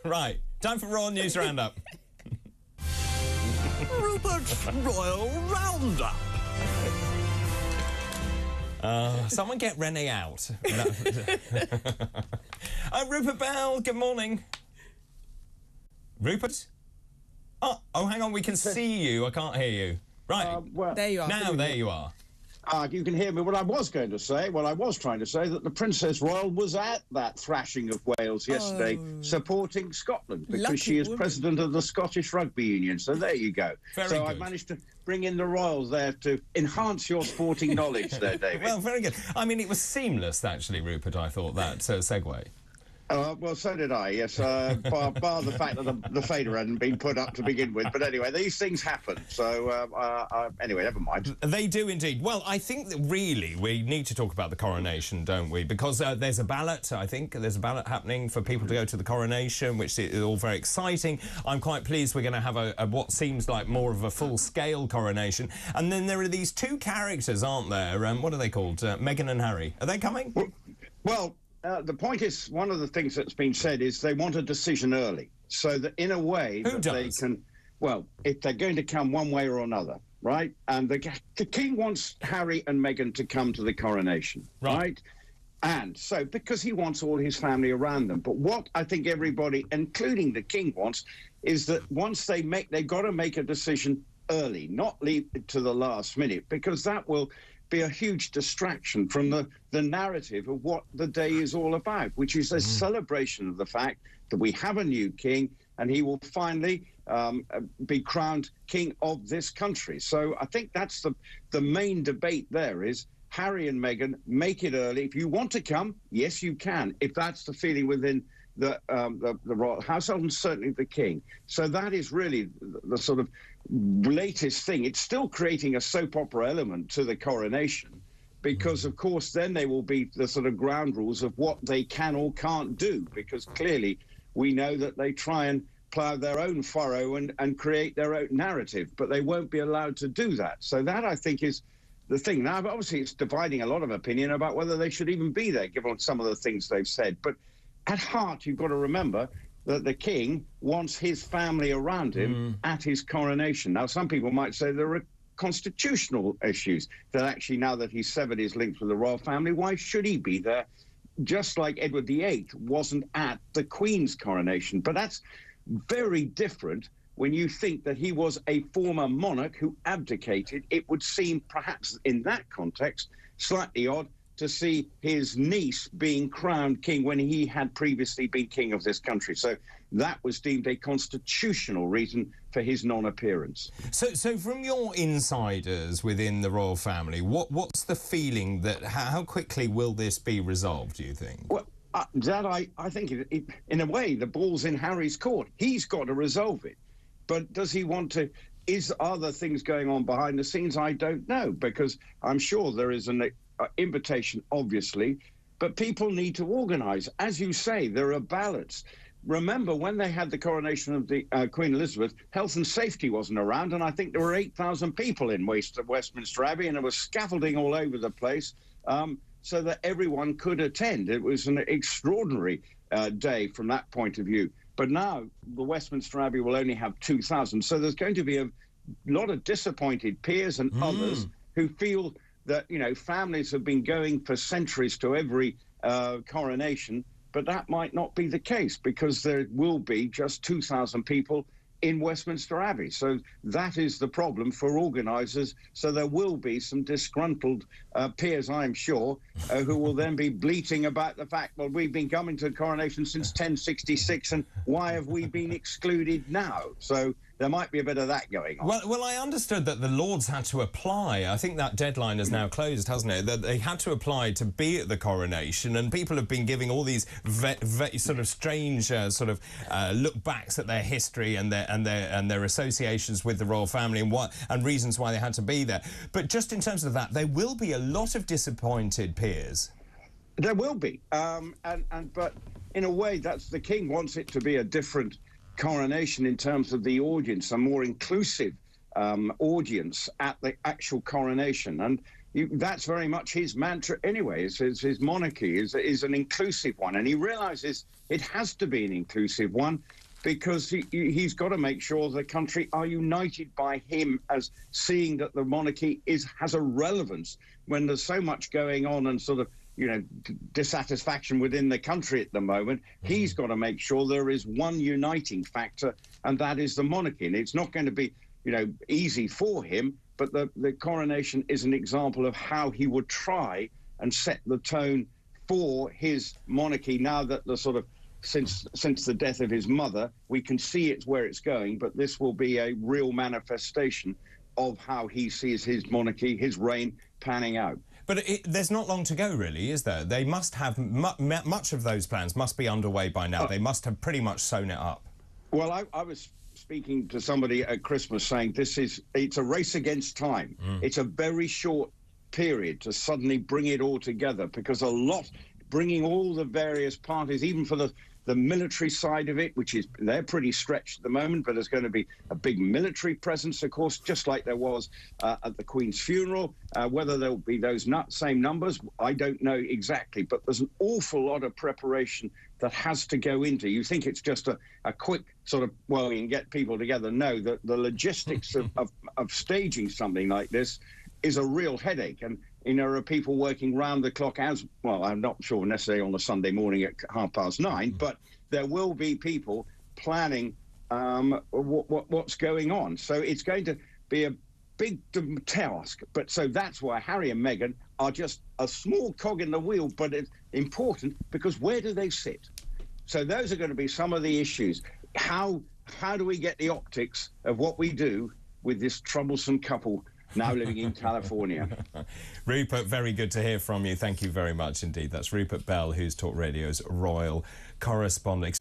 Right, time for Royal News Roundup. Rupert's Royal Roundup. Someone get Renee out. Rupert Bell, good morning. Rupert? Oh, hang on, we can see you. I can't hear you. Right. Well, there you are. Now, there you are. You can hear me. What I was trying to say, that the Princess Royal was at that thrashing of Wales yesterday, supporting Scotland, because Lucky she is woman. president of the Scottish Rugby Union. So there you go. Very so good. I managed to bring in the Royals there to enhance your sporting knowledge there, David. Well, very good. I mean, it was seamless, actually, Rupert, I thought, that segue. Well, so did I, yes, bar the fact that the fader hadn't been put up to begin with. But anyway, these things happen. So, anyway, never mind. They do indeed. Well, I think that really we need to talk about the coronation, don't we? Because there's a ballot, I think. There's a ballot happening for people to go to the coronation, which is all very exciting. I'm quite pleased we're going to have a what seems like more of a full-scale coronation. And then there are these two characters, aren't there? What are they called? Meghan and Harry. Are they coming? Well, the point is, one of the things that's been said is they want a decision early, so that in a way they can, well, if they're going to come one way or another, right? And the King wants Harry and Meghan to come to the coronation, right? And so, because he wants all his family around them. But what I think everybody, including the King, wants is that once they've got to make a decision early, not leave it to the last minute, because that will be a huge distraction from the narrative of what the day is all about, which is a celebration of the fact that we have a new king and he will finally be crowned king of this country. So I think that's the main debate there is Harry and Meghan, make it early. If you want to come, yes, you can, if that's the feeling within the royal household and certainly the king. So that is really the sort of latest thing. It's still creating a soap opera element to the coronation because, of course, then there will be the sort of ground rules of what they can or can't do, because clearly we know that they try and plough their own furrow and create their own narrative, but they won't be allowed to do that. So that, I think, is the thing. Now, obviously, it's dividing a lot of opinion about whether they should even be there, given some of the things they've said. But at heart, you've got to remember that the king wants his family around him at his coronation. Now, some people might say there are constitutional issues, that actually now that he's severed his links with the royal family, why should he be there? Just like Edward VIII wasn't at the Queen's coronation. But that's very different when you think that he was a former monarch who abdicated. It would seem, perhaps in that context, slightly odd to see his niece being crowned king when he had previously been king of this country. So that was deemed a constitutional reason for his non-appearance. So from your insiders within the royal family, what's the feeling that how quickly will this be resolved, do you think? Well, I think in a way the ball's in Harry's court. He's got to resolve it. But does he want to? Is other things going on behind the scenes? I don't know, because I'm sure there is an invitation, obviously, but people need to organise. As you say, there are ballots. Remember, when they had the coronation of the Queen Elizabeth, health and safety wasn't around, and I think there were 8,000 people in Westminster Abbey, and there was scaffolding all over the place so that everyone could attend. It was an extraordinary day from that point of view. But now the Westminster Abbey will only have 2,000, so there's going to be a lot of disappointed peers and others who feel that, you know, families have been going for centuries to every coronation, but that might not be the case because there will be just 2,000 people in Westminster Abbey. So that is the problem for organisers. So there will be some disgruntled peers, I'm sure, who will then be bleating about the fact, well, we've been coming to the coronation since 1066, and why have we been excluded now? So there might be a bit of that going on. Well, I understood that the Lords had to apply. I think that deadline is now closed, hasn't it? That they had to apply to be at the coronation, and people have been giving all these sort of strange look-backs at their history and their associations with the royal family and reasons why they had to be there. But just in terms of that, there will be a lot of disappointed peers. There will be, but in a way, that's the king wants it to be a different coronation in terms of the audience, a more inclusive audience at the actual coronation. And that's very much his mantra anyway. His monarchy is an inclusive one, and he realises it has to be an inclusive one because he's got to make sure the country are united by him, as seeing that the monarchy has a relevance when there's so much going on and sort of, you know, dissatisfaction within the country at the moment. He's got to make sure there is one uniting factor, and that is the monarchy. And it's not going to be, you know, easy for him, but the coronation is an example of how he would try and set the tone for his monarchy now that the sort of, since the death of his mother, we can see it's where it's going, but this will be a real manifestation of how he sees his monarchy, his reign, panning out. But there's not long to go, really, is there? They must have much of those plans must be underway by now. They must have pretty much sewn it up. Well, I was speaking to somebody at Christmas saying it's a race against time. It's a very short period to suddenly bring it all together, because bringing all the various parties, even for the military side of it, which is, they're pretty stretched at the moment, but there's going to be a big military presence, of course, just like there was at the Queen's funeral. Whether there'll be those same numbers, I don't know exactly, but there's an awful lot of preparation that has to go into. You think it's just a quick sort of, well, you can get people together. No, the logistics of staging something like this is a real headache. And, you know, there are people working round the clock as well. I'm not sure necessarily on a Sunday morning at 9:30, but there will be people planning what's going on. So it's going to be a big task. But so that's why Harry and Meghan are just a small cog in the wheel, but it's important because where do they sit? So those are going to be some of the issues. How do we get the optics of what we do with this troublesome couple now living in California? Rupert, very good to hear from you. Thank you very much indeed. That's Rupert Bell, who's TalkRadio's royal correspondent.